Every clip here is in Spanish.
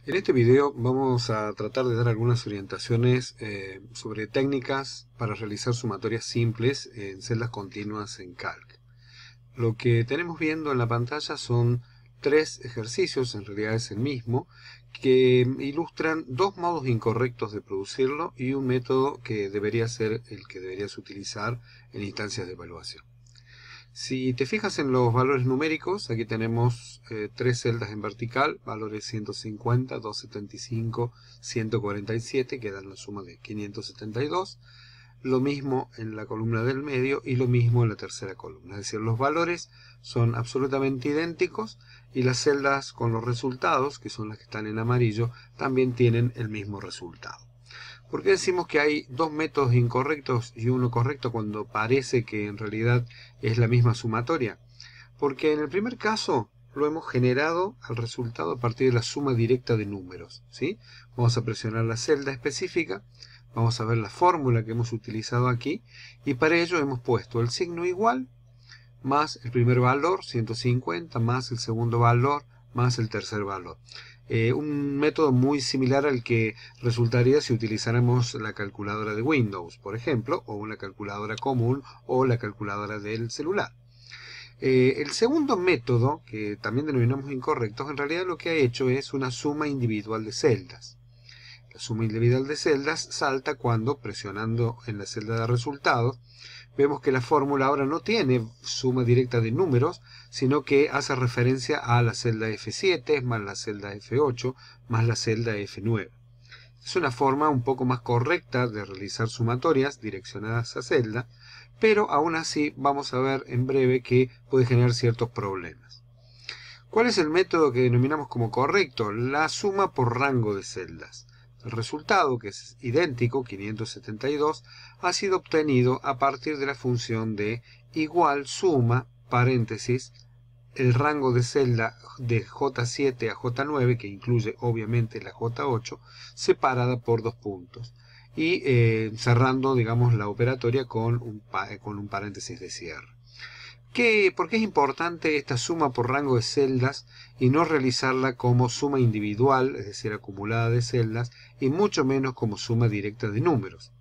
En este video vamos a tratar de dar algunas orientaciones sobre técnicas para realizar sumatorias simples en celdas continuas en Calc. Lo que tenemos viendo en la pantalla son tres ejercicios, en realidad es el mismo, que ilustran dos modos incorrectos de producirlo y un método que debería ser el que deberías utilizar en instancias de evaluación. Si te fijas en los valores numéricos, aquí tenemos tres celdas en vertical, valores 150, 275, 147, que dan la suma de 572. Lo mismo en la columna del medio y lo mismo en la tercera columna. Es decir, los valores son absolutamente idénticos y las celdas con los resultados, que son las que están en amarillo, también tienen el mismo resultado. ¿Por qué decimos que hay dos métodos incorrectos y uno correcto cuando parece que en realidad es la misma sumatoria? Porque en el primer caso lo hemos generado al resultado a partir de la suma directa de números, ¿sí? Vamos a presionar la celda específica, vamos a ver la fórmula que hemos utilizado aquí y para ello hemos puesto el signo igual más el primer valor, 150, más el segundo valor, más el tercer valor. Un método muy similar al que resultaría si utilizáramos la calculadora de Windows, por ejemplo, o una calculadora común o la calculadora del celular. El segundo método, que también denominamos incorrecto, en realidad lo que ha hecho es una suma individual de celdas. La suma individual de celdas salta cuando, presionando en la celda de resultados, vemos que la fórmula ahora no tiene suma directa de números, sino que hace referencia a la celda F7 más la celda F8 más la celda F9. Es una forma un poco más correcta de realizar sumatorias direccionadas a celda, pero aún así vamos a ver en breve que puede generar ciertos problemas. ¿Cuál es el método que denominamos como correcto? La suma por rango de celdas. El resultado, que es idéntico, 572, ha sido obtenido a partir de la función de igual suma, paréntesis, el rango de celda de J7 a J9, que incluye obviamente la J8, separada por dos puntos. Y cerrando, digamos, la operatoria con un paréntesis de cierre. ¿Por qué es importante esta suma por rango de celdas y no realizarla como suma individual, es decir, acumulada de celdas, y mucho menos como suma directa de números?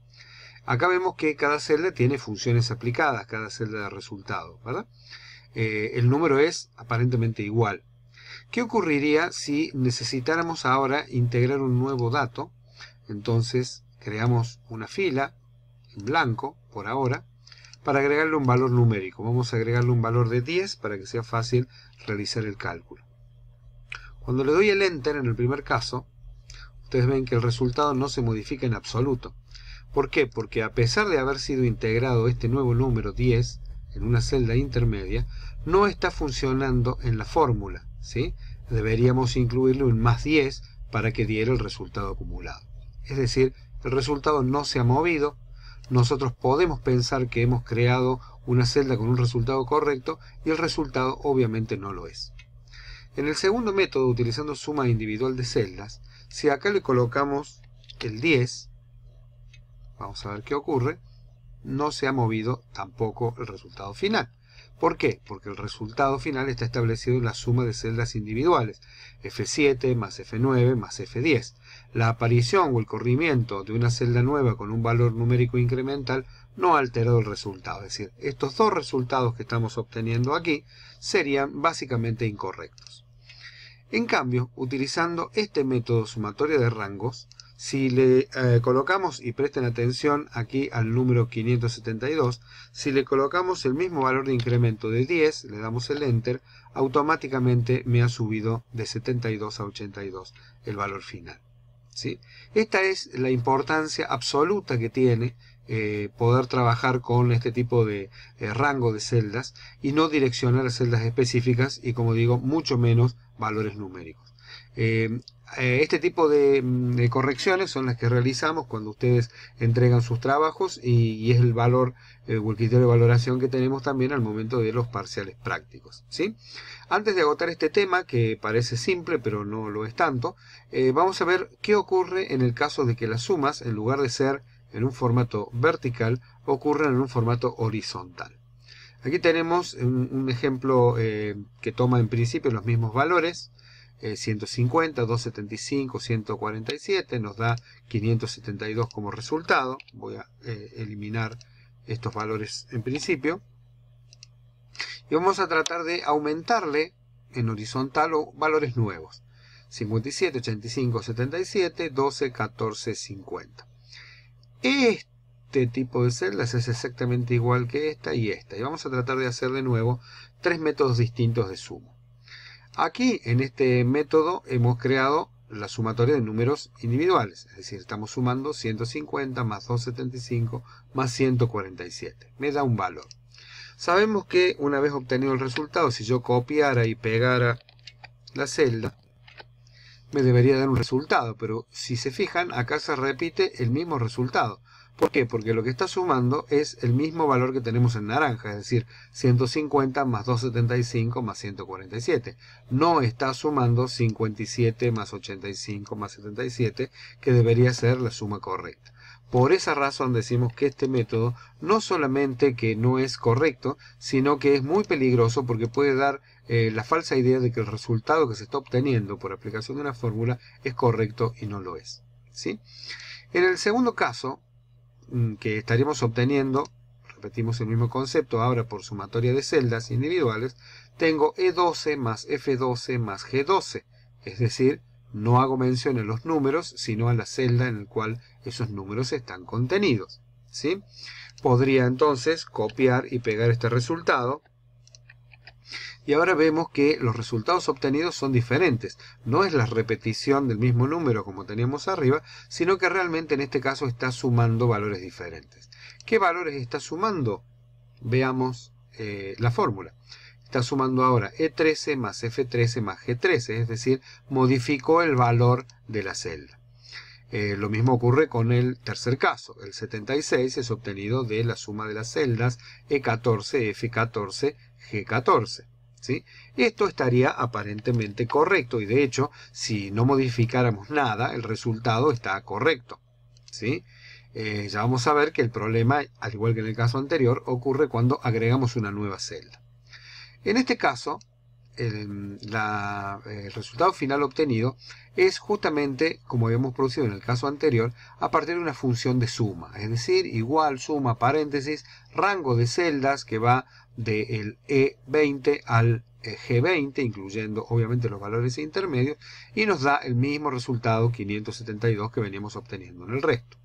Acá vemos que cada celda tiene funciones aplicadas, cada celda de resultado, ¿verdad? El número es aparentemente igual. ¿Qué ocurriría si necesitáramos ahora integrar un nuevo dato? Entonces creamos una fila en blanco, por ahora, para agregarle un valor numérico. Vamos a agregarle un valor de 10 para que sea fácil realizar el cálculo. Cuando le doy el Enter en el primer caso, ustedes ven que el resultado no se modifica en absoluto. ¿Por qué? Porque a pesar de haber sido integrado este nuevo número 10 en una celda intermedia, no está funcionando en la fórmula, ¿sí? Deberíamos incluirle un más 10 para que diera el resultado acumulado. Es decir, el resultado no se ha movido. Nosotros podemos pensar que hemos creado una celda con un resultado correcto y el resultado obviamente no lo es. En el segundo método, utilizando suma individual de celdas, si acá le colocamos el 10, vamos a ver qué ocurre, no se ha movido tampoco el resultado final. ¿Por qué? Porque el resultado final está establecido en la suma de celdas individuales, F7 más F9 más F10. La aparición o el corrimiento de una celda nueva con un valor numérico incremental no ha alterado el resultado. Es decir, estos dos resultados que estamos obteniendo aquí serían básicamente incorrectos. En cambio, utilizando este método sumatoria de rangos, si le colocamos, y presten atención aquí al número 572, si le colocamos el mismo valor de incremento de 10, le damos el Enter, automáticamente me ha subido de 72 a 82 el valor final, ¿sí? Esta es la importancia absoluta que tiene poder trabajar con este tipo de rango de celdas y no direccionar a celdas específicas y, como digo, mucho menos valores numéricos. Este tipo de correcciones son las que realizamos cuando ustedes entregan sus trabajos y es el valor o el criterio de valoración que tenemos también al momento de los parciales prácticos, ¿sí? Antes de agotar este tema, que parece simple pero no lo es tanto, vamos a ver qué ocurre en el caso de que las sumas, en lugar de ser en un formato vertical, ocurran en un formato horizontal. Aquí tenemos un ejemplo que toma en principio los mismos valores, 150, 275, 147, nos da 572 como resultado. Voy a eliminar estos valores en principio. Y vamos a tratar de aumentarle en horizontal o valores nuevos. 57, 85, 77, 12, 14, 50. Este tipo de celdas es exactamente igual que esta y esta. Y vamos a tratar de hacer de nuevo tres métodos distintos de suma. Aquí, en este método, hemos creado la sumatoria de números individuales. Es decir, estamos sumando 150 más 275 más 147. Me da un valor. Sabemos que una vez obtenido el resultado, si yo copiara y pegara la celda, me debería dar un resultado. Pero si se fijan, acá se repite el mismo resultado. ¿Por qué? Porque lo que está sumando es el mismo valor que tenemos en naranja, es decir, 150 más 275 más 147. No está sumando 57 más 85 más 77, que debería ser la suma correcta. Por esa razón decimos que este método no solamente que no es correcto, sino que es muy peligroso porque puede dar la falsa idea de que el resultado que se está obteniendo por aplicación de una fórmula es correcto y no lo es, ¿sí? En el segundo caso, que estaríamos obteniendo, repetimos el mismo concepto ahora por sumatoria de celdas individuales, tengo E12 más F12 más G12, es decir, no hago mención a los números, sino a la celda en la cual esos números están contenidos, ¿sí? Podría entonces copiar y pegar este resultado. Y ahora vemos que los resultados obtenidos son diferentes. No es la repetición del mismo número como teníamos arriba, sino que realmente en este caso está sumando valores diferentes. ¿Qué valores está sumando? Veamos la fórmula. Está sumando ahora E13 más F13 más G13, es decir, modificó el valor de la celda. Lo mismo ocurre con el tercer caso. El 76 es obtenido de la suma de las celdas E14, F14, G14. ¿Sí? Esto estaría aparentemente correcto y de hecho, si no modificáramos nada, el resultado está correcto, ¿sí? Ya vamos a ver que el problema, al igual que en el caso anterior, ocurre cuando agregamos una nueva celda. En este caso, el resultado final obtenido es justamente como habíamos producido en el caso anterior a partir de una función de suma, es decir, igual, suma, paréntesis, rango de celdas que va del E20 al G20, incluyendo obviamente los valores intermedios, y nos da el mismo resultado 572 que veníamos obteniendo en el resto.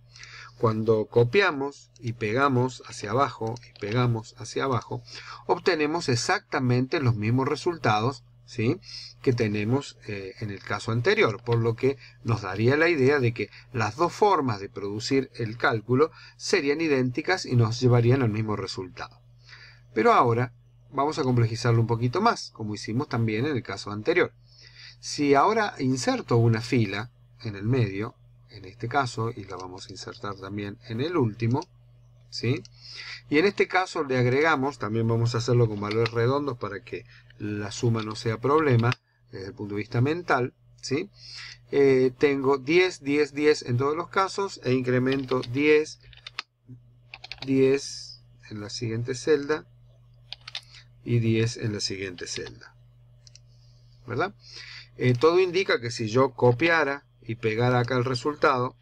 Cuando copiamos y pegamos hacia abajo y pegamos hacia abajo, obtenemos exactamente los mismos resultados, ¿sí?, que tenemos en el caso anterior, por lo que nos daría la idea de que las dos formas de producir el cálculo serían idénticas y nos llevarían al mismo resultado. Pero ahora vamos a complejizarlo un poquito más, como hicimos también en el caso anterior. Si ahora inserto una fila en el medio, en este caso, y la vamos a insertar también en el último, ¿sí?, y en este caso le agregamos, también vamos a hacerlo con valores redondos para que la suma no sea problema desde el punto de vista mental, ¿sí? Tengo 10, 10, 10 en todos los casos e incremento 10, 10 en la siguiente celda y 10 en la siguiente celda, ¿verdad? Todo indica que si yo copiara y pegara acá el resultado,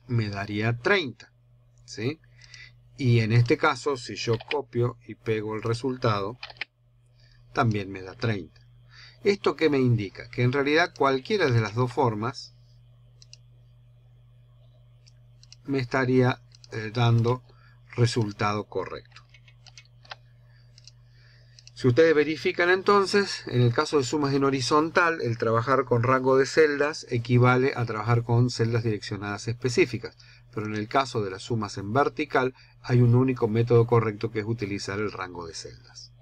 me daría 30, ¿sí? Y en este caso, si yo copio y pego el resultado, también me da 30. ¿Esto qué me indica? Que en realidad cualquiera de las dos formas me estaría dando resultado correcto. Si ustedes verifican entonces, en el caso de sumas en horizontal, el trabajar con rango de celdas equivale a trabajar con celdas direccionadas específicas. Pero en el caso de las sumas en vertical, hay un único método correcto que es utilizar el rango de celdas.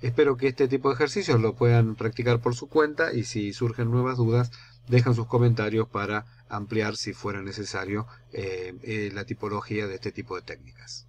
Espero que este tipo de ejercicios lo puedan practicar por su cuenta y si surgen nuevas dudas, dejan sus comentarios para ampliar si fuera necesario la tipología de este tipo de técnicas.